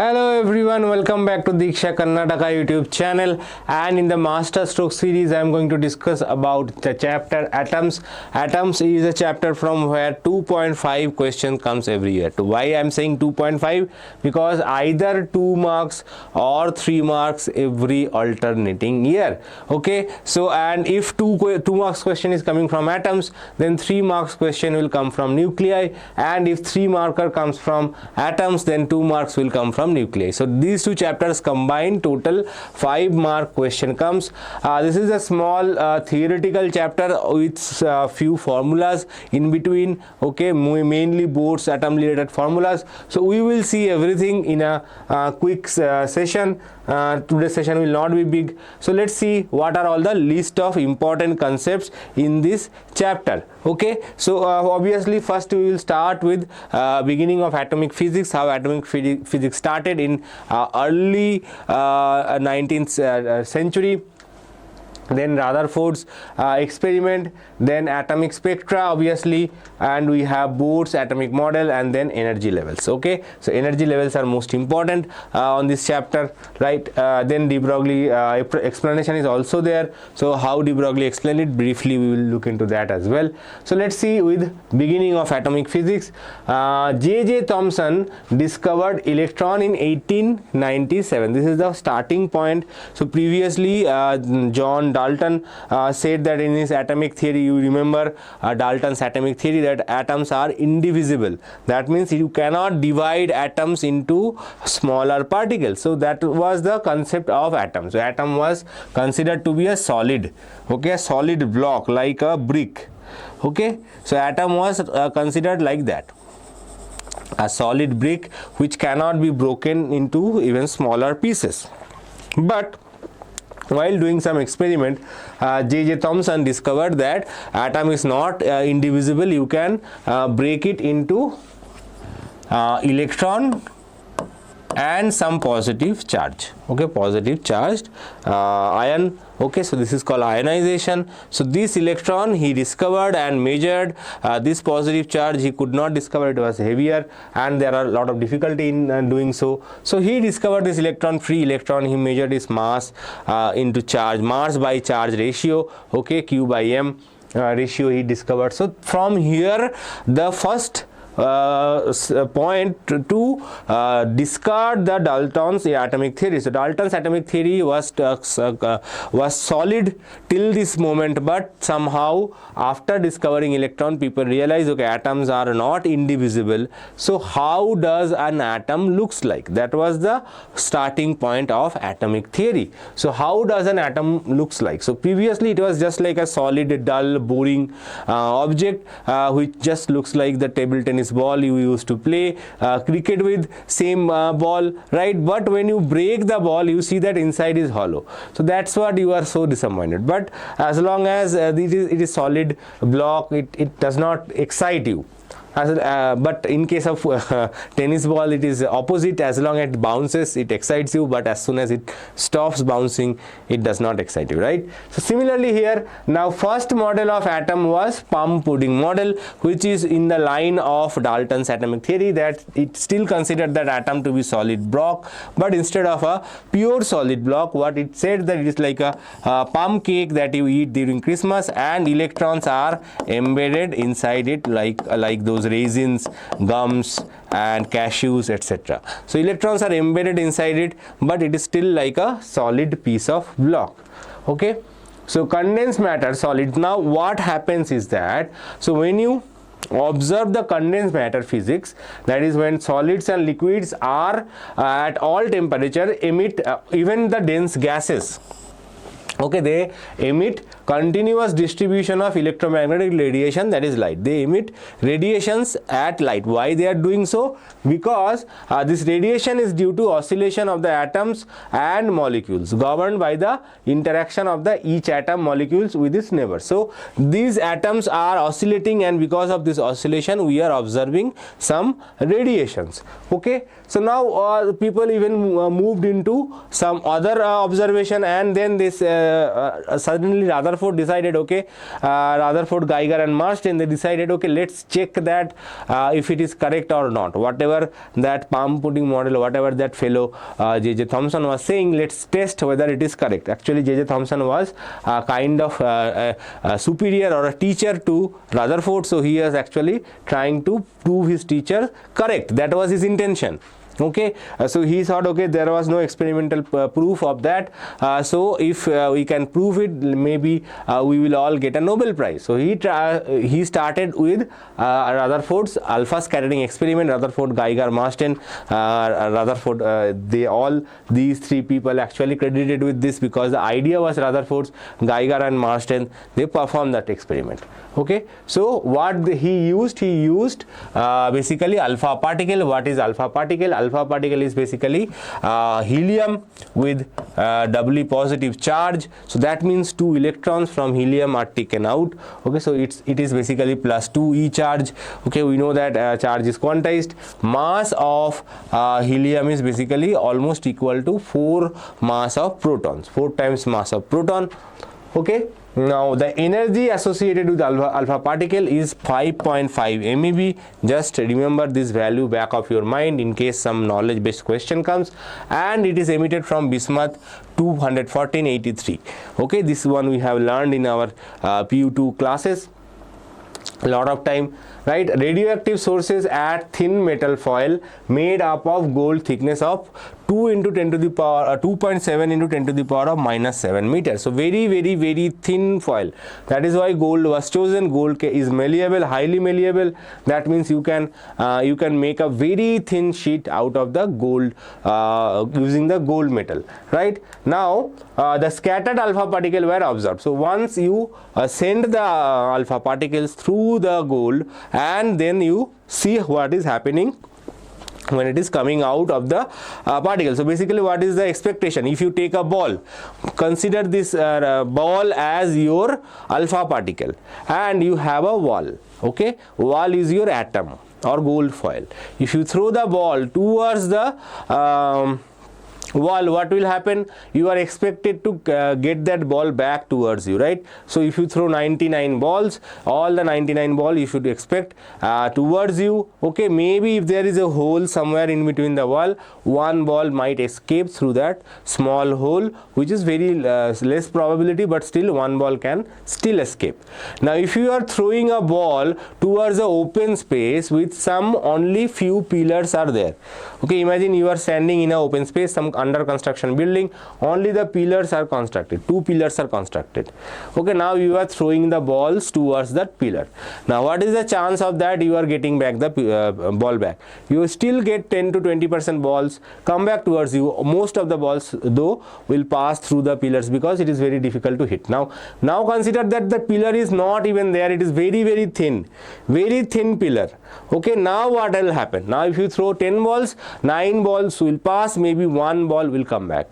Hello everyone, welcome back to Deeksha Karnataka YouTube channel, and in the Masterstroke series I am going to discuss about the chapter Atoms. Atoms is a chapter from where 2.5 question comes every year. To why I am saying 2.5? Because either 2 marks or 3 marks every alternating year. Okay, so and if 2 marks question is coming from atoms, then 3 marks question will come from nuclei, and if 3 marker comes from atoms, then 2 marks will come from nuclei. So these two chapters combined, total 5 mark question comes. This is a small theoretical chapter with few formulas in between. Okay, mainly Bohr's atom related formulas. So we will see everything in a quick session. Today's session will not be big. So let's see what are all the list of important concepts in this chapter. Okay, so obviously first we will start with beginning of atomic physics, how atomic physics started in early 19th century. Then Rutherford's experiment, then atomic spectra obviously, and we have Bohr's atomic model, and then energy levels. Okay, so energy levels are most important on this chapter, right? Then de Broglie explanation is also there. So how de Broglie explained it, briefly we will look into that as well. So let's see with beginning of atomic physics. J.J. Thomson discovered electron in 1897. This is the starting point. So previously John Dalton said that in his atomic theory, you remember Dalton's atomic theory, that atoms are indivisible. That means you cannot divide atoms into smaller particles. So that was the concept of atom. So atom was considered to be a solid, okay, a solid block like a brick. Okay, so atom was considered like that, a solid brick which cannot be broken into even smaller pieces. But while doing some experiment, J.J. Thomson discovered that atom is not indivisible. You can break it into electron and some positive charge. Okay, positive charged ion. Okay, so this is called ionization. So this electron he discovered and measured. This positive charge he could not discover, it was heavier, and there are a lot of difficulty in doing so. So he discovered this electron, free electron. He measured its mass into charge, mass by charge ratio. Okay, Q by M ratio he discovered. So from here the first point to discard the Dalton's atomic theory. So Dalton's atomic theory was solid till this moment, but somehow after discovering electron, people realize, okay, atoms are not indivisible. So how does an atom looks like? That was the starting point of atomic theory. So how does an atom looks like? So previously it was just like a solid, dull, boring object which just looks like the table tennis ball you used to play cricket with, same ball, right? But when you break the ball, you see that inside is hollow. So that's what you are so disappointed. But as long as it is solid block, it does not excite you. But in case of tennis ball, it is opposite. As long as it bounces, it excites you, but as soon as it stops bouncing, it does not excite you, right? So similarly here, now first model of atom was plum pudding model, which is in the line of Dalton's atomic theory, that it still considered that atom to be solid block, but instead of a pure solid block, what it said that it is like a plum cake that you eat during Christmas, and electrons are embedded inside it like those raisins, gums and cashews, etc. So electrons are embedded inside it, but it is still like a solid piece of block. Okay, so condensed matter, solid. Now what happens is that, so when you observe the condensed matter physics, that is when solids and liquids are at all temperature emit even the dense gases. Okay, they emit continuous distribution of electromagnetic radiation, that is light. They emit radiations at light. Why they are doing so? Because this radiation is due to oscillation of the atoms and molecules, governed by the interaction of the each atom molecules with its neighbor. So these atoms are oscillating, and because of this oscillation we are observing some radiations. Okay, so now people even moved into some other observation, and then this suddenly Rutherford Rutherford decided, okay, Rutherford, Geiger and Marsden, they decided, okay, let's check that if it is correct or not. Whatever that palm pudding model, whatever that fellow J.J. Thomson was saying, let's test whether it is correct. Actually, J.J. Thomson was kind of a superior or a teacher to Rutherford, so he was actually trying to prove his teacher correct. That was his intention. Okay, so he thought, okay, there was no experimental proof of that, so if we can prove it, maybe we will all get a Nobel Prize. So he started with Rutherford's alpha scattering experiment. Rutherford, Geiger, Marsden, Rutherford, these three people actually credited with this, because the idea was Rutherford's, Geiger and Marsden, they performed that experiment. Okay, so what he used basically alpha particle. What is alpha particle? Alpha particle is basically helium with doubly positive charge. So that means 2 electrons from helium are taken out. Okay, so it is basically plus 2e charge. Okay, we know that charge is quantized. Mass of helium is basically almost equal to 4 mass of protons, 4 times mass of proton. Okay, now the energy associated with alpha particle is 5.5 MeV. Just remember this value back of your mind in case some knowledge based question comes. And it is emitted from bismuth 21483. Okay, this one we have learned in our PU2 classes a lot of time, right? Radioactive sources at thin metal foil made up of gold thickness of 2 into 10 to the power 2.7 into 10 to the power of minus 7 meters. So very thin foil. That is why gold was chosen. Gold is malleable, highly malleable. That means you can make a very thin sheet out of the gold using the gold metal, right? Now the scattered alpha particle were observed. So once you send the alpha particles through the gold, and then you see what is happening when it is coming out of the particle. So basically, what is the expectation? If you take a ball, consider this ball as your alpha particle, and you have a wall. Okay, wall is your atom or gold foil. If you throw the ball towards the wall, what will happen? You are expected to get that ball back towards you, right? So if you throw 99 balls, all the 99 balls you should expect towards you. Okay, maybe if there is a hole somewhere in between the wall, one ball might escape through that small hole, which is very less probability, but still one ball can still escape. Now if you are throwing a ball towards the open space with some only few pillars are there. Okay, imagine you are standing in an open space, some under construction building, only the pillars are constructed, 2 pillars are constructed. Okay, now you are throwing the balls towards that pillar. Now what is the chance of that you are getting back the ball back? You still get 10 to 20% balls come back towards you. Most of the balls though will pass through the pillars because it is very difficult to hit. Now consider that the pillar is not even there, it is very thin pillar. Okay, now what will happen? Now if you throw 10 balls, 9 balls will pass, maybe 1 ball will come back,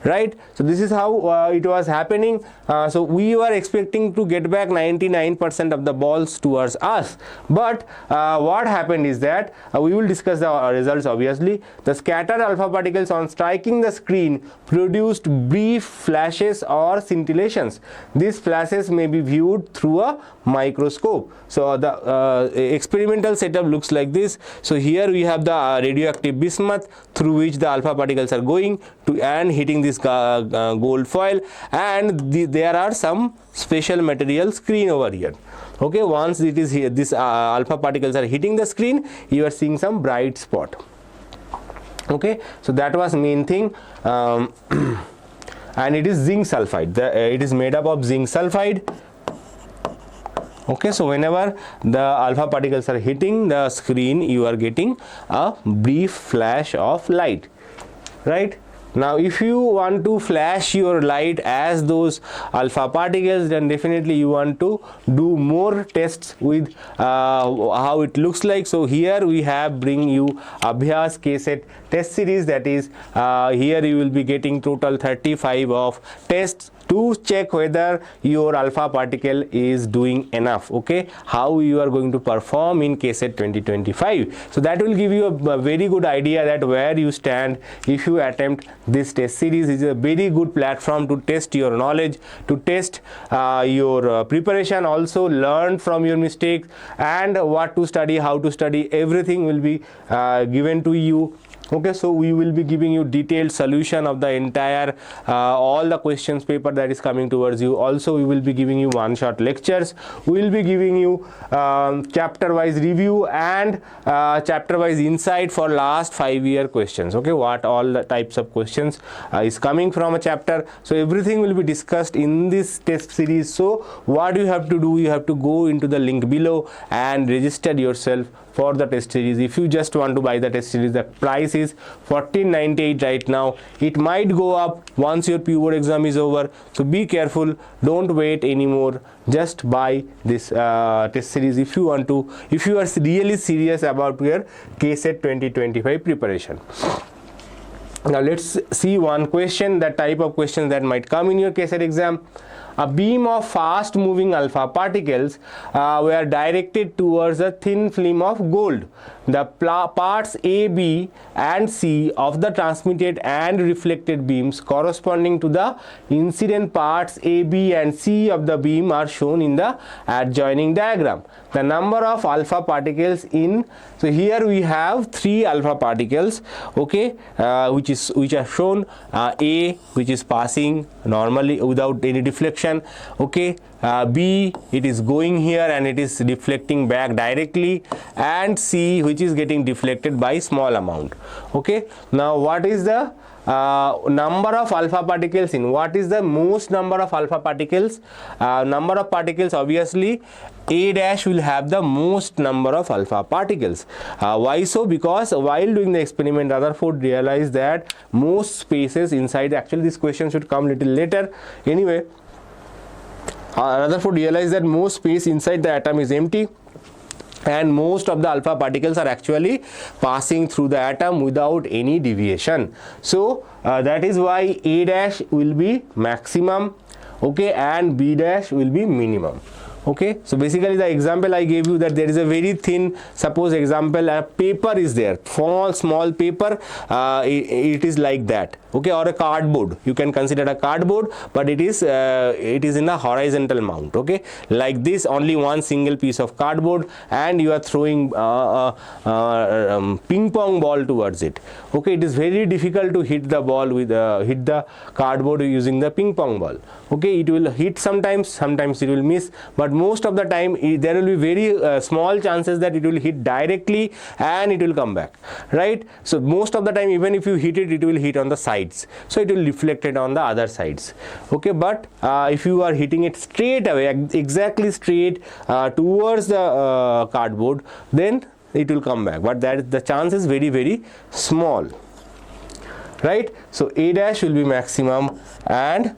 right? So this is how it was happening. So we were expecting to get back 99% of the balls towards us, but what happened is that we will discuss the results. Obviously, the scattered alpha particles on striking the screen produced brief flashes or scintillations. These flashes may be viewed through a microscope. So the experimental setup looks like this. So here we have the radioactive bismuth through which the alpha particles are going to and hitting this gold foil, and there are some special material screen over here. Okay, once it is here, this alpha particles are hitting the screen, you are seeing some bright spot. Okay, so that was main thing. And it is zinc sulfide. It is made up of zinc sulfide. Okay, so whenever the alpha particles are hitting the screen, you are getting a brief flash of light, right? Now if you want to flash your light as those alpha particles, then definitely you want to do more tests with how it looks like. So here we have bring you Abhyas KCET test series, that is here you will be getting total 35 of tests to check whether your alpha particle is doing enough, okay, how you are going to perform in KCET 2025. So that will give you a very good idea that where you stand if you attempt this test series. Is a very good platform to test your knowledge, to test your preparation, also learn from your mistakes, and what to study, how to study, everything will be given to you. Okay, so we will be giving you detailed solution of the entire all the questions paper that is coming towards you. Also we will be giving you one shot lectures, we will be giving you chapter wise review and chapter wise insight for last 5-year questions, okay, what all the types of questions is coming from a chapter. So everything will be discussed in this test series. So what you have to do, you have to go into the link below and register yourself for the test series. If you just want to buy the test series, the price is $14.98 right now. It might go up once your PU exam is over, so be careful, don't wait anymore, just buy this test series if you want to, if you are really serious about your KCET 2025 preparation. Now let's see one question, the type of questions that might come in your KCET exam. A beam of fast moving alpha particles were directed towards a thin film of gold. The parts A, B and C of the transmitted and reflected beams corresponding to the incident parts A, B and C of the beam are shown in the adjoining diagram. The number of alpha particles in, so here we have 3 alpha particles, okay, which are shown. A, which is passing normally without any deflection, okay, B, it is going here and it is deflecting back directly, and C, which is getting deflected by small amount. Okay, now what is the number of alpha particles in, what is the most number of alpha particles? Number of particles, obviously A dash will have the most number of alpha particles. Why so? Because while doing the experiment, Rutherford realized that most spaces inside, actually this question should come little later anyway, Rutherford realized that most space inside the atom is empty and most of the alpha particles are actually passing through the atom without any deviation. So that is why A dash will be maximum, okay, and B dash will be minimum. Okay, so basically the example I gave you, that there is a very thin, suppose example a paper is there, small paper, it is like that, okay, or a cardboard, you can consider a cardboard, but it is in a horizontal mount, okay, like this, only one single piece of cardboard, and you are throwing ping pong ball towards it. Okay, it is very difficult to hit the ball with hit the cardboard using the ping pong ball. Okay, it will hit sometimes it will miss, but most of the time there will be very small chances that it will hit directly and it will come back, right? So most of the time, even if you hit it, it will hit on the sides, so it will reflect it on the other sides. Okay, but if you are hitting it straight away, exactly straight towards the cardboard, then it will come back, but that the chance is very, very small, right? So A dash will be maximum and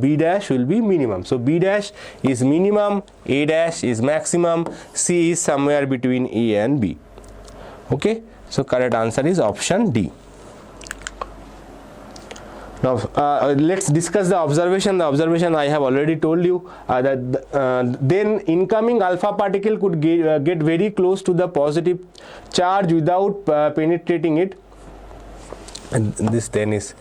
B dash will be minimum. So B dash is minimum, A dash is maximum, C is somewhere between A and B. Okay, so correct answer is option D. Now let's discuss the observation. The observation I have already told you that then incoming alpha particle could get very close to the positive charge without penetrating it. And this then is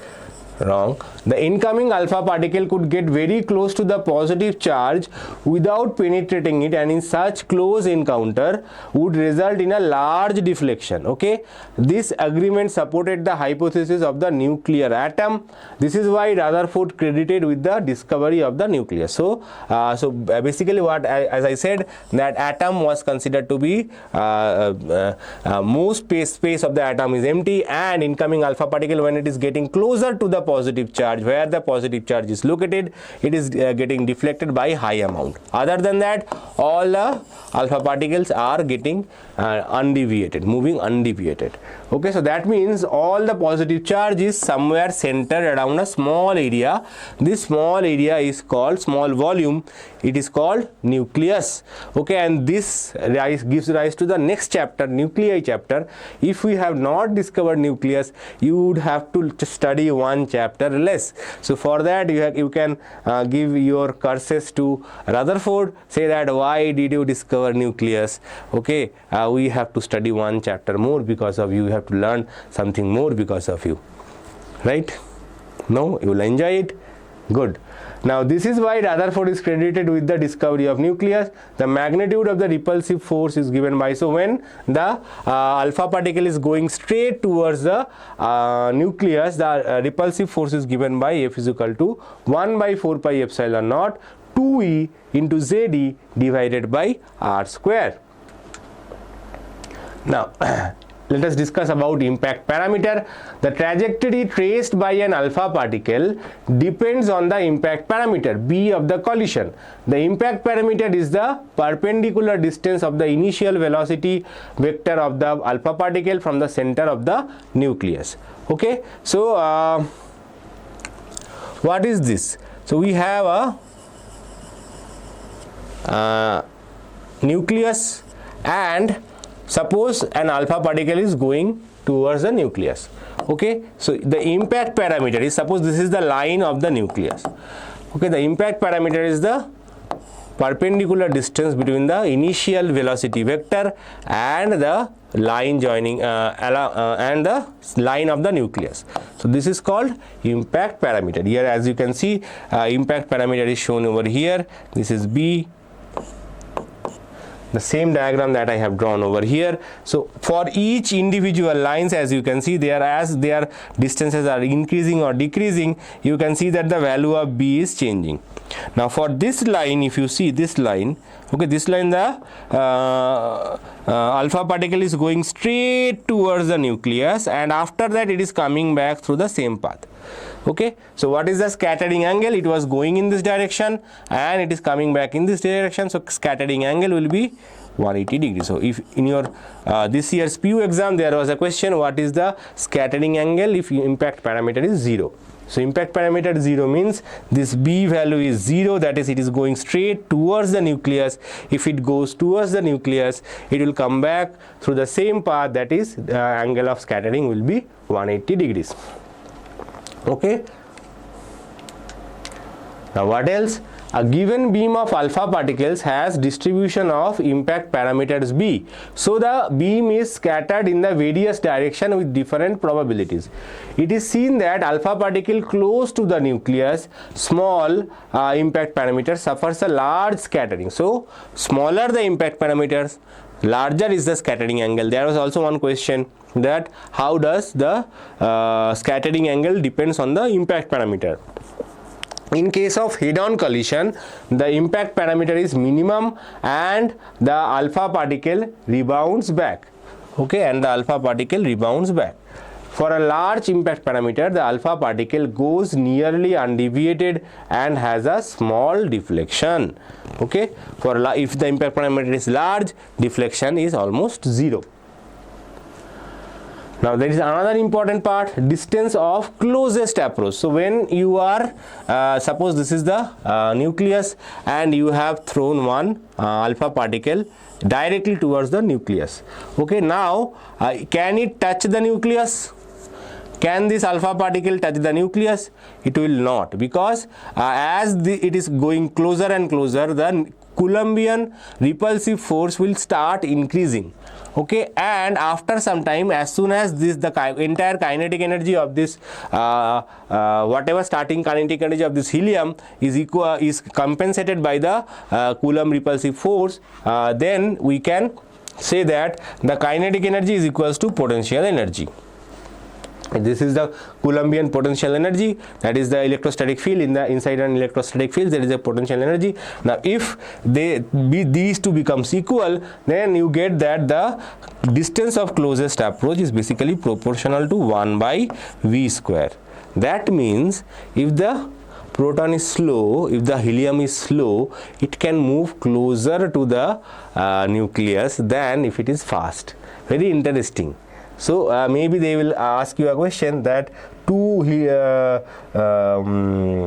wrong. The incoming alpha particle could get very close to the positive charge without penetrating it, and in such close encounter would result in a large deflection. Okay, this agreement supported the hypothesis of the nuclear atom. This is why Rutherford credited with the discovery of the nucleus. So basically what as I said, that atom was considered to be most space of the atom is empty, and incoming alpha particle, when it is getting closer to the positive charge, where the positive charge is located, it is getting deflected by high amount. Other than that, all the alpha particles are getting undeviated, moving undeviated. Okay, so that means all the positive charge is somewhere centered around a small area. This small area is called, small volume, it is called nucleus. Okay, and this gives rise to the next chapter, nuclei chapter. If we have not discovered nucleus, you would have to study one chapter less. So for that you can give your curses to Rutherford, say that why did you discover nucleus. Okay, we have to study one chapter more because of you, have to learn something more because of you, right? No, you will enjoy it. Good. Now this is why Rutherford is credited with the discovery of nucleus. The magnitude of the repulsive force is given by, so when the alpha particle is going straight towards the nucleus, the repulsive force is given by F is equal to 1 by 4 pi epsilon naught 2E into ZE divided by R square. Now let us discuss about impact parameter. The trajectory traced by an alpha particle depends on the impact parameter B of the collision. The impact parameter is the perpendicular distance of the initial velocity vector of the alpha particle from the center of the nucleus. Okay, so what is this? So we have a nucleus, and suppose an alpha particle is going towards the nucleus. Okay, so the impact parameter is, suppose this is the line of the nucleus. Okay, the impact parameter is the perpendicular distance between the initial velocity vector and the line joining and the line of the nucleus. So this is called impact parameter. Here as you can see, impact parameter is shown over here. This is B, the same diagram that I have drawn over here. So for each individual lines, as you can see, as their distances are increasing or decreasing, you can see that the value of B is changing. Now for this line, if you see this line, okay, this line, the alpha particle is going straight towards the nucleus, and after that it is coming back through the same path. Okay, so what is the scattering angle? It was going in this direction and it is coming back in this direction, so scattering angle will be 180 degrees. So if in your this year's PU exam there was a question, what is the scattering angle if impact parameter is 0? So impact parameter 0 means this B value is 0, that is it is going straight towards the nucleus. If it goes towards the nucleus, it will come back through the same path, that is the angle of scattering will be 180 degrees. Okay, now what else? A given beam of alpha particles has distribution of impact parameters B. So the beam is scattered in the various direction with different probabilities. It is seen that alpha particle close to the nucleus, small impact parameter suffers a large scattering. So smaller the impact parameters, larger is the scattering angle. There was also one question that how does the scattering angle depends on the impact parameter. In case of head-on collision, the impact parameter is minimum and the alpha particle rebounds back. Okay, and the alpha particle rebounds back. For a large impact parameter, the alpha particle goes nearly undeviated and has a small deflection. Okay, if the impact parameter is large, deflection is almost 0. Now there is another important part, distance of closest approach. So when you are, suppose this is the nucleus and you have thrown one alpha particle directly towards the nucleus. Okay, now can it touch the nucleus? Can this alpha particle touch the nucleus? It will not, because as it is going closer and closer, the Coulombian repulsive force will start increasing. Okay, and after some time, as soon as the entire kinetic energy of this whatever starting kinetic energy of this helium is compensated by the Coulomb repulsive force, then we can say that the kinetic energy is equals to potential energy. This is the Coulombian potential energy, that is the electrostatic field. Inside an electrostatic field there is a potential energy. Now if these two becomes equal, then you get that the distance of closest approach is basically proportional to 1 by v square. That means if the proton is slow, if the helium is slow, it can move closer to the nucleus than if it is fast. Very interesting. So maybe they will ask you a question that two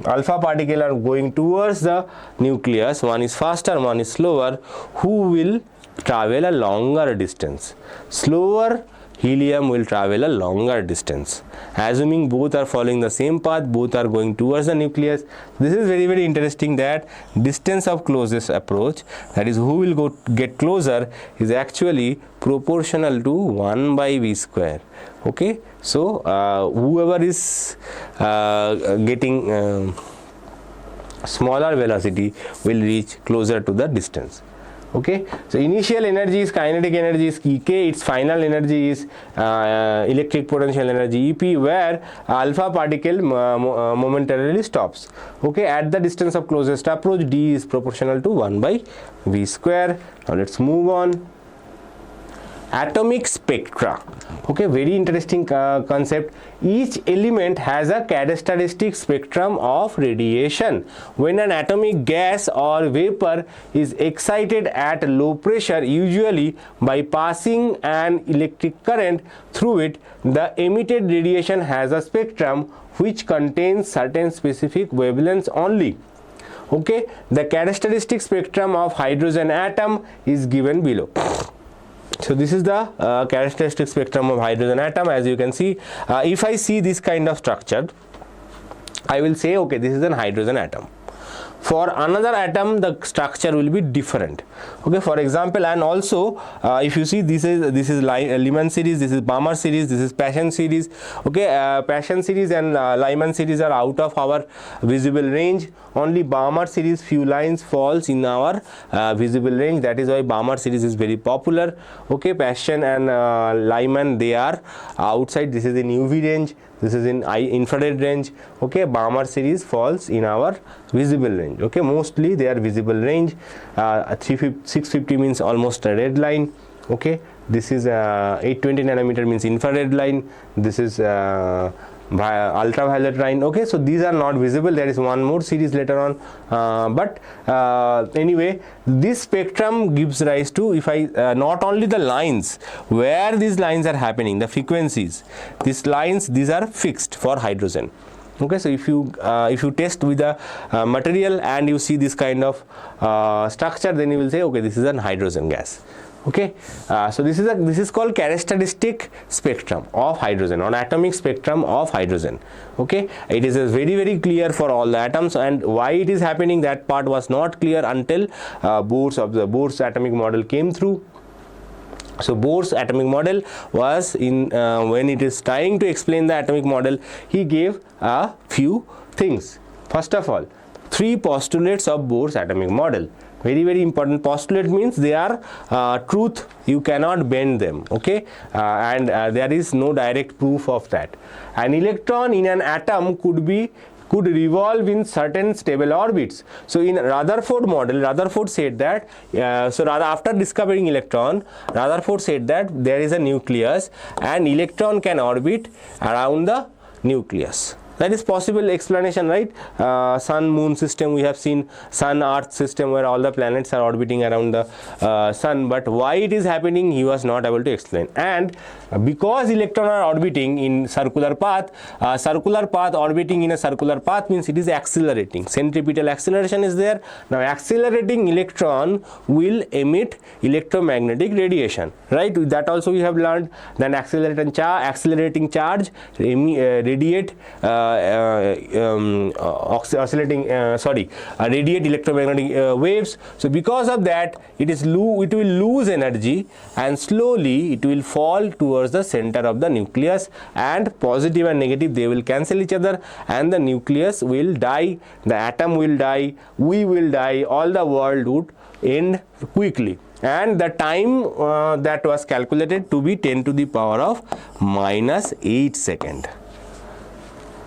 alpha particle are going towards the nucleus, one is faster, one is slower, who will travel a longer distance? Slower helium will travel a longer distance. Assuming both are following the same path, both are going towards the nucleus. This is very, very interesting, that distance of closest approach, that is who will get closer, is actually proportional to 1 by v square. Okay, so whoever is getting smaller velocity will reach closer to the distance. Okay, so initial energy is kinetic energy is Ek, its final energy is electric potential energy Ep, where alpha particle momentarily stops. Okay, at the distance of closest approach, d is proportional to 1 by v square. Now let's move on. Atomic spectra. Okay, very interesting concept. Each element has a characteristic spectrum of radiation. When an atomic gas or vapor is excited at low pressure, usually by passing an electric current through it, the emitted radiation has a spectrum which contains certain specific wavelengths only. Okay, the characteristic spectrum of hydrogen atom is given below. So this is the characteristic spectrum of hydrogen atom. As you can see, if I see this kind of structure, I will say, okay, this is an hydrogen atom. For another atom, the structure will be different. Okay, for example, and also if you see, this is Lyman series, this is Balmer series, this is Paschen series. Okay, Paschen series and Lyman series are out of our visible range. Only Balmer series, few lines falls in our visible range. That is why Balmer series is very popular. Okay, Paschen and Lyman, they are outside. This is in UV range, this is in infrared range. Okay, Balmer series falls in our visible range. Okay, mostly they are visible range. 650 means almost a red line. Okay, this is 820 nanometer means infrared line. This is ultraviolet line. Okay, so these are not visible. There is one more series later on, but anyway, this spectrum gives rise to, if I not only the lines where these lines are happening, the frequencies, these lines, these are fixed for hydrogen. Okay, so if you test with the material and you see this kind of structure, then you will say, okay, this is an hydrogen gas. Okay, so this is called characteristic spectrum of hydrogen, or atomic spectrum of hydrogen. Okay, it is very, very clear for all the atoms, and why it is happening, that part was not clear until Bohr's atomic model came through. So Bohr's atomic model was in when it is trying to explain the atomic model, he gave a few things. First of all, 3 postulates of Bohr's atomic model. Very, very important. Postulate means they are truth, you cannot bend them. Okay, and there is no direct proof of that. An electron in an atom could revolve in certain stable orbits. So in Rutherford model, Rutherford said that, after discovering electron, Rutherford said that there is a nucleus and electron can orbit around the nucleus. That is possible explanation, right? Sun moon system, we have seen sun earth system where all the planets are orbiting around the sun, but why it is happening, he was not able to explain. And because electrons are orbiting in circular path, orbiting in a circular path means it is accelerating. Centripetal acceleration is there. Now accelerating electron will emit electromagnetic radiation, right? That also we have learned. Then accelerating charge radiate radiate electromagnetic waves. So because of that, it will lose energy and slowly it will fall towards the center of the nucleus, and positive and negative, they will cancel each other, and the nucleus will die, the atom will die, we will die, all the world would end quickly. And the time that was calculated to be 10 to the power of -8 seconds.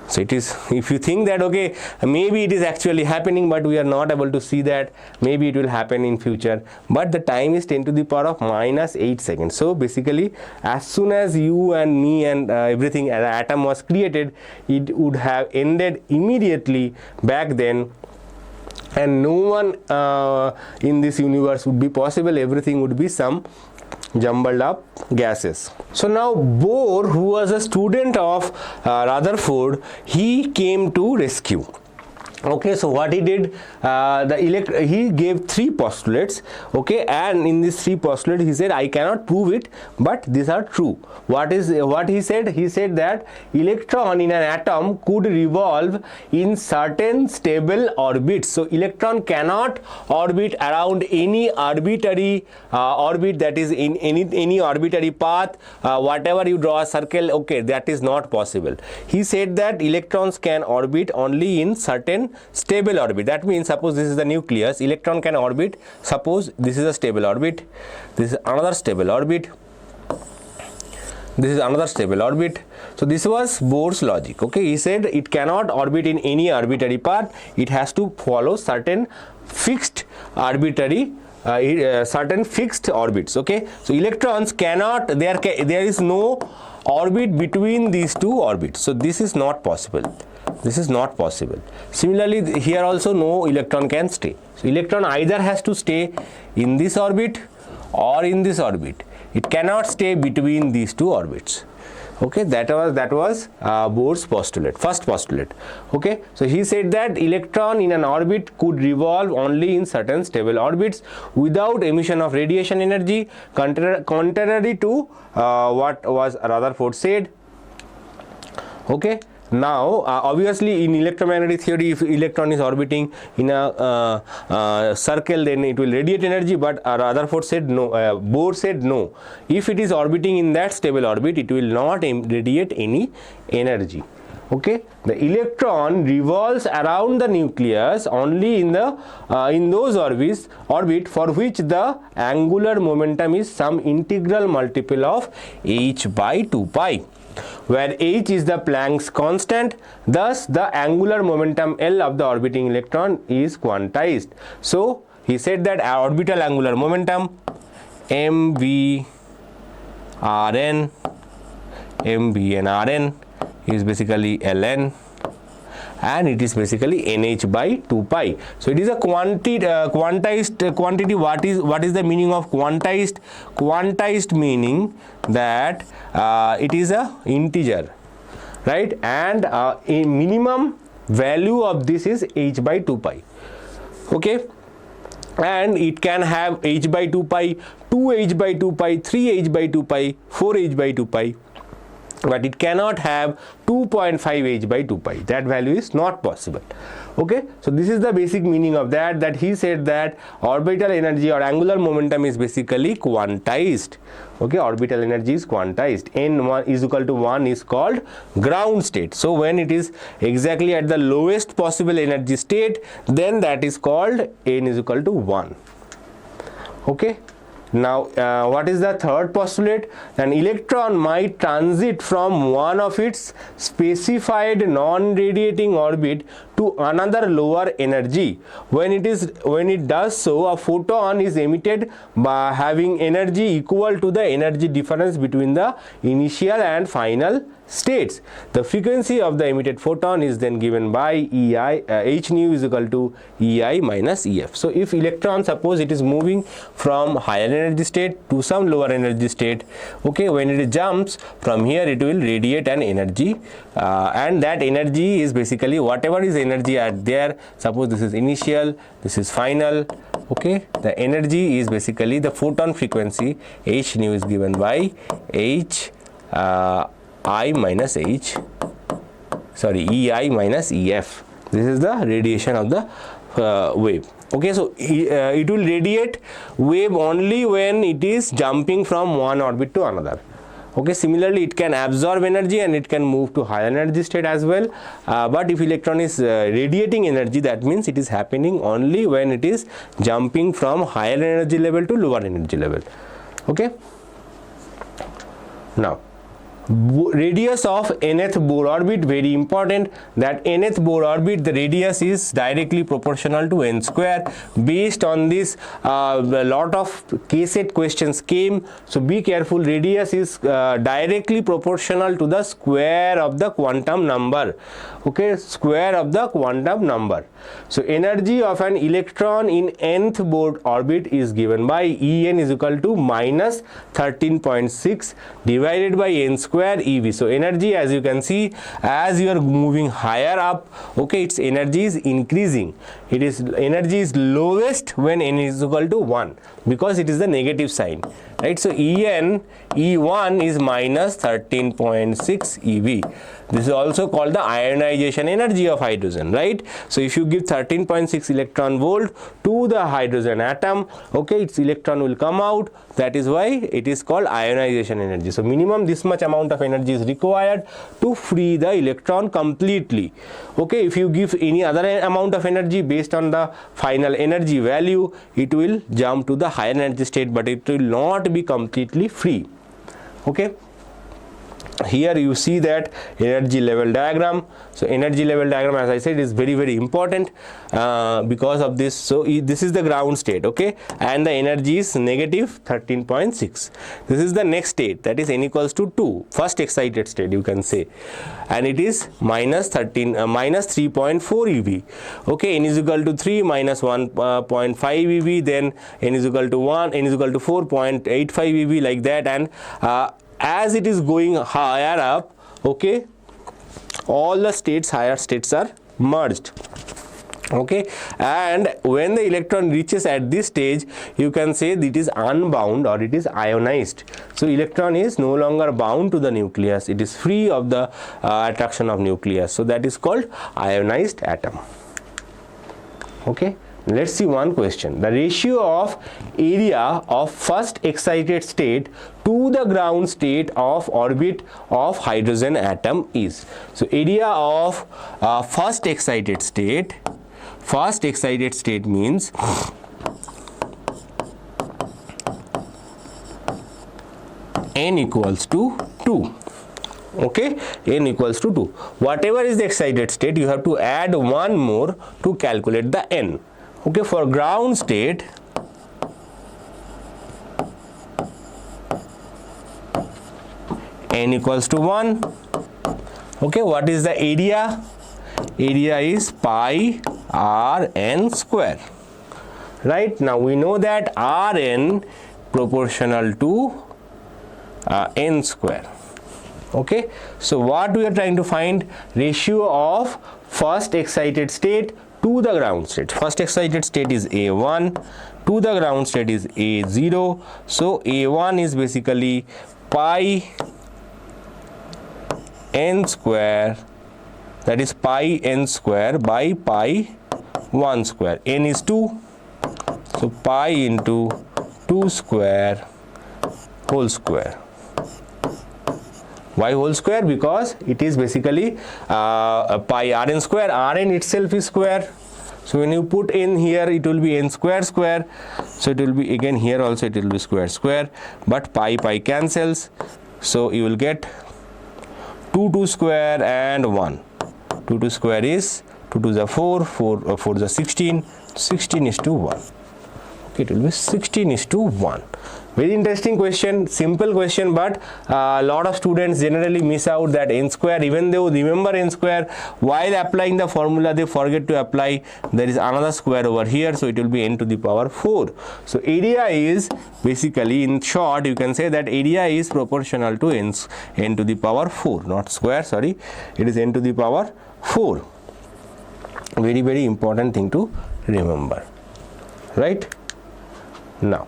So it is, if you think that, okay, maybe it is actually happening, but we are not able to see that, maybe it will happen in future, but the time is 10 to the power of -8 seconds. So basically, as soon as you and me and everything, the atom was created, it would have ended immediately back then, and no one in this universe would be possible. Everything would be some jumbled up gases. So now Bohr, who was a student of Rutherford, he came to rescue. Okay, so what he did, he gave 3 postulates, okay, and in these 3 postulates he said I cannot prove it, but these are true. What he said? He said that electron in an atom could revolve in certain stable orbits. So electron cannot orbit around any arbitrary orbit, that is in any arbitrary path, whatever you draw a circle, okay, that is not possible. He said that electrons can orbit only in certain stable orbit. That means suppose this is the nucleus, electron can orbit, suppose this is a stable orbit, this is another stable orbit, this is another stable orbit. So this was Bohr's logic. Okay, he said it cannot orbit in any arbitrary path, it has to follow certain fixed arbitrary certain fixed orbits. Okay, so electrons cannot, there is no orbit between these 2 orbits, so this is not possible. This is not possible. Similarly, here also no electron can stay. So electron either has to stay in this orbit or in this orbit. It cannot stay between these 2 orbits. Okay, that was Bohr's postulate, first postulate. Okay, so he said that electron in an orbit could revolve only in certain stable orbits without emission of radiation energy, contrary to what was Rutherford said. Okay, now obviously in electromagnetic theory, if electron is orbiting in a circle, then it will radiate energy, but Rutherford said no, Bohr said no, if it is orbiting in that stable orbit, it will not radiate any energy. Okay, the electron revolves around the nucleus only in the in those orbit for which the angular momentum is some integral multiple of h by 2 pi, where h is the Planck's constant. Thus the angular momentum L of the orbiting electron is quantized. So he said that our orbital angular momentum mv Rn is basically Ln, and it is basically nh by 2 pi. So it is a quantized quantity. What is the meaning of quantized? Quantized meaning that it is a integer, right, and a minimum value of this is h by 2 pi. Okay, and it can have h by 2 pi, 2h by 2 pi, 3h by 2 pi, 4h by 2 pi, but it cannot have 2.5h by 2 pi. That value is not possible. Okay, so this is the basic meaning of that he said that orbital energy or angular momentum is basically quantized. Okay, orbital energy is quantized. N1 is equal to 1 is called ground state. So when it is exactly at the lowest possible energy state, then that is called n is equal to 1. Okay, now what is the third postulate? An electron might transit from one of its specified non-radiating orbit to another lower energy. When it does so, a photon is emitted by having energy equal to the energy difference between the initial and final states. The frequency of the emitted photon is then given by h nu is equal to ei minus ef. So if electron, suppose it is moving from higher energy state to some lower energy state, okay, when it jumps from here, it will radiate an energy, and that energy is basically whatever is energy at there. Suppose this is initial, this is final. Okay, the energy is basically the photon frequency. H nu is given by h I minus h, sorry, ei minus ef. This is the radiation of the wave. Okay, so it will radiate wave only when it is jumping from one orbit to another. Okay, similarly it can absorb energy and it can move to higher energy state as well, but if electron is radiating energy, that means it is happening only when it is jumping from higher energy level to lower energy level. Okay, now radius of nth Bohr orbit, very important, that nth Bohr orbit, the radius is directly proportional to n square. Based on this, a lot of KCET questions came, so be careful. Radius is directly proportional to the square of the quantum number. Okay, square of the quantum number. So energy of an electron in nth Bohr orbit is given by En is equal to minus 13.6 divided by n square square ev. So energy, as you can see, as you are moving higher up, okay, its energy is increasing. Energy is lowest when n is equal to 1 because it is the negative sign, right? So E1 is minus 13.6 ev. This is also called the ionization energy of hydrogen, right? So if you give 13.6 electron volt to the hydrogen atom, okay, its electron will come out. That is why it is called ionization energy. So minimum this much amount of energy is required to free the electron completely. Okay, if you give any other amount of energy based on the final energy value, it will jump to the higher energy state, but it will not be completely free. Okay. Here you see that energy level diagram. So energy level diagram, as I said, is very, very important because of this. So this is the ground state, okay, and the energy is negative 13.6. This is the next state, that is n equals to 2, first excited state, you can say, and it is minus 3.4 ev. Okay, n is equal to 3 minus 1.5 ev, then n is equal to 1, n is equal to 4.85 ev, like that, and as it is going higher up, okay, all the states, higher states are merged. Okay, and when the electron reaches at this stage, you can say that it is unbound or it is ionized. So electron is no longer bound to the nucleus, it is free of the attraction of nucleus. So that is called ionized atom. Okay. Let's see one question. The ratio of area of first excited state to the ground state of orbit of hydrogen atom is. So area of first excited state means n equals to 2. Okay, n equals to 2. Whatever is the excited state, you have to add one more to calculate the n. Okay, for ground state, n equals to 1. Okay, what is the area? Area is pi Rn square. Right, now we know that Rn proportional to n square. Okay, so what we are trying to find? Ratio of first excited state to the ground state. First excited state is A1, to the ground state is A0. So A1 is basically pi n square, that is pi n square by pi 1 square. N is 2, so pi into 2 square whole square. Why whole square? Because it is basically pi Rn square. Rn itself is square. So when you put n here, it will be n square square. So it will be again here also it will be square square. But pi cancels. So you will get 2 square and 1. 2 square is 2 to the 4, 4 to the 16. 16 is to 1. Okay, it will be 16 is to 1. Very interesting question, simple question, but a lot of students generally miss out that n square. Even though remember n square, while applying the formula they forget to apply there is another square over here, so it will be n to the power 4. So area is basically, in short, you can say that area is proportional to n to the power 4, not square, sorry, it is n to the power 4. Very, very important thing to remember, right? Now,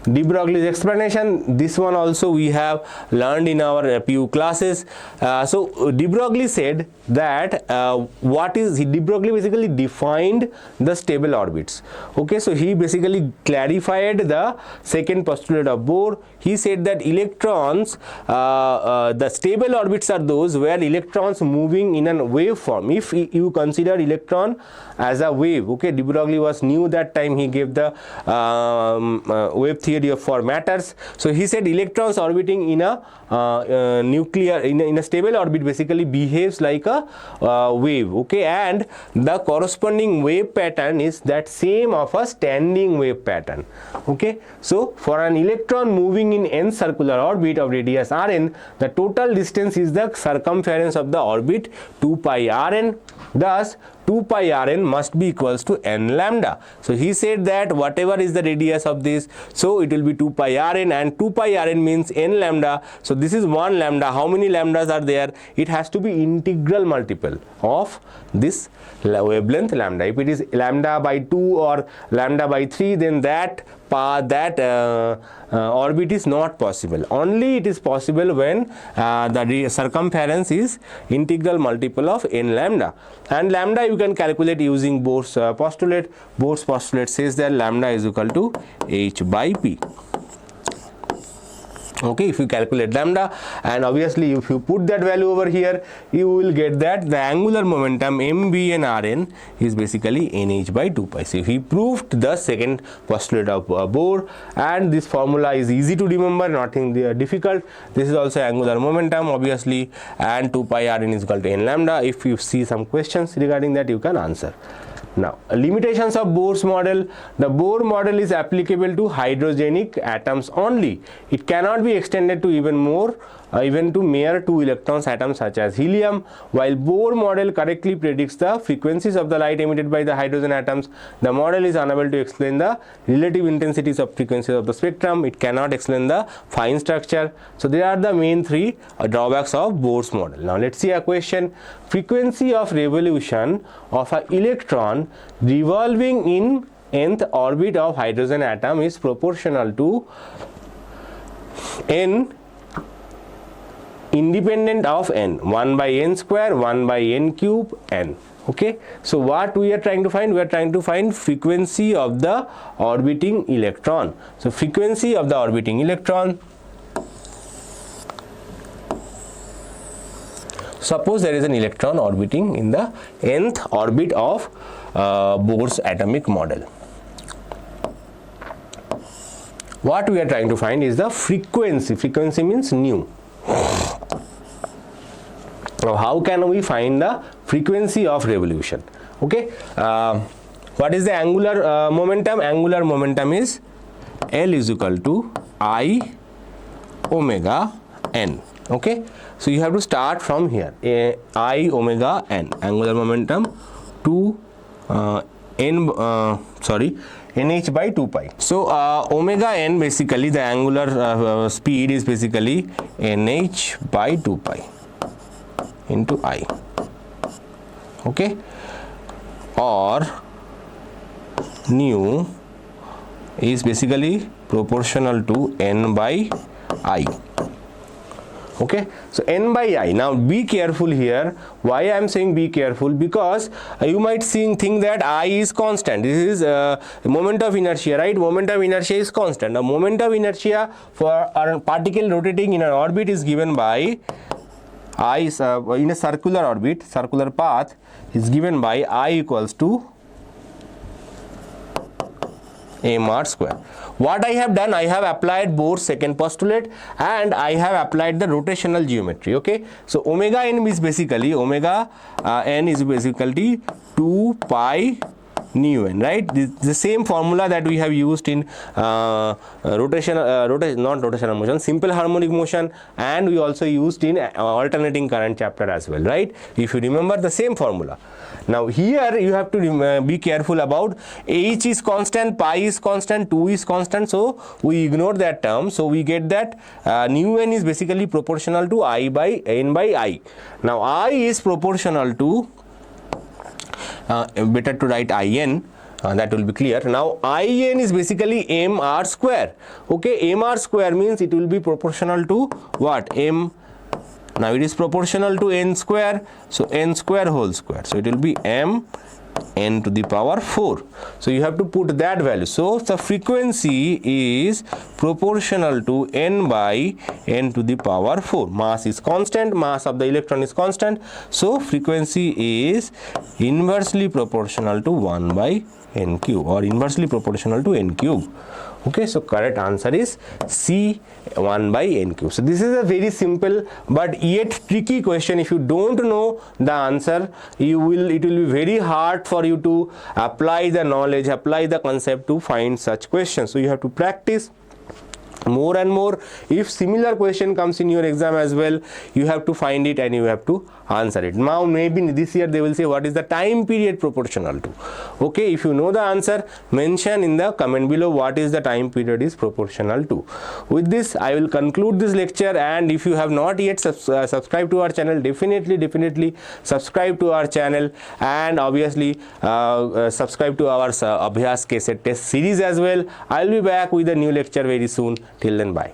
de Broglie's explanation, this one also we have learned in our PU classes. So de Broglie said that de Broglie basically defined the stable orbits. Okay, so he basically clarified the second postulate of Bohr. He said that electrons, the stable orbits are those where electrons moving in a wave form. If you consider electron as a wave, okay, de Broglie was new that time, he gave the wave theory for matters. So he said electrons orbiting in a nuclear, in a stable orbit basically behaves like a wave, okay, and the corresponding wave pattern is that same of a standing wave pattern. Okay, so for an electron moving in n circular orbit of radius Rn, the total distance is the circumference of the orbit 2 pi Rn. Thus 2 pi Rn must be equals to n lambda. So he said that whatever is the radius of this, so it will be 2 pi Rn, and 2 pi Rn means n lambda. So this is 1 lambda. How many lambdas are there? It has to be integral multiple of this wavelength lambda. If it is lambda by 2 or lambda by 3, then that orbit is not possible. Only it is possible when the circumference is integral multiple of n lambda, and lambda you can calculate using Bohr's postulate. Bohr's postulate says that lambda is equal to h by p. Okay, if you calculate lambda, and obviously if you put that value over here, you will get that the angular momentum mv and Rn is basically nh by 2 pi. So he proved the second postulate of Bohr, and this formula is easy to remember, nothing difficult. This is also angular momentum obviously, and 2 pi Rn is equal to n lambda. If you see some questions regarding that, you can answer. Now, limitations of Bohr's model. The Bohr model is applicable to hydrogenic atoms only. It cannot be extended to even to mere 2 electrons atoms such as helium. While Bohr model correctly predicts the frequencies of the light emitted by the hydrogen atoms, the model is unable to explain the relative intensities of frequencies of the spectrum. It cannot explain the fine structure. So there are the main three drawbacks of Bohr's model. Now let's see a question. Frequency of revolution of an electron revolving in nth orbit of hydrogen atom is proportional to n independent of n, 1 by n square, 1 by n cube, n. Okay, so what we are trying to find? We are trying to find frequency of the orbiting electron. So frequency of the orbiting electron, suppose there is an electron orbiting in the nth orbit of Bohr's atomic model. What we are trying to find is the frequency. Frequency means nu. Now how can we find the frequency of revolution? Okay, what is the angular momentum? Angular momentum is L is equal to I omega n. Okay, so you have to start from here, I omega n, angular momentum to nh by 2 pi. So omega n, basically the angular speed is basically nh by 2 pi into I. Okay, or nu is basically proportional to n by I. Okay, so n by I. Now be careful here. Why I am saying be careful? Because you might think that I is constant. This is moment of inertia, right? Moment of inertia is constant. The moment of inertia for a particle rotating in an orbit is given by I in a circular orbit, circular path is given by I equals to mr square. What I have done, I have applied Bohr's second postulate and I have applied the rotational geometry. Okay, so omega n is basically 2 pi nu n, right? This the same formula that we have used in rotational motion, simple harmonic motion, and we also used in alternating current chapter as well, right? If you remember the same formula. Now here you have to be careful about h is constant, pi is constant, 2 is constant, so we ignore that term. So we get that nu n is basically proportional to I by n by I. Now I is proportional to better to write in, that will be clear. Now in is basically mr square. Okay, mr square means it will be proportional to what? M. Now it is proportional to n square, so n square whole square, so it will be m n to the power 4. So you have to put that value. So the frequency is proportional to n by n to the power 4. Mass is constant, mass of the electron is constant, so frequency is inversely proportional to 1 by n cube, or inversely proportional to n cube. Okay, so correct answer is C, 1 by n cube. So this is a very simple but yet tricky question. If you don't know the answer, it will be very hard for you to apply the knowledge, apply the concept to find such questions. So you have to practice more and more. If similar question comes in your exam as well, you have to find it and you have to answer it. Now maybe this year they will say what is the time period proportional to. Okay, if you know the answer, mention in the comment below what is the time period is proportional to. With this I will conclude this lecture, and if you have not yet subscribed to our channel, definitely subscribe to our channel, and obviously subscribe to our Abhyas KCET test series as well. I will be back with a new lecture very soon. Till then, bye.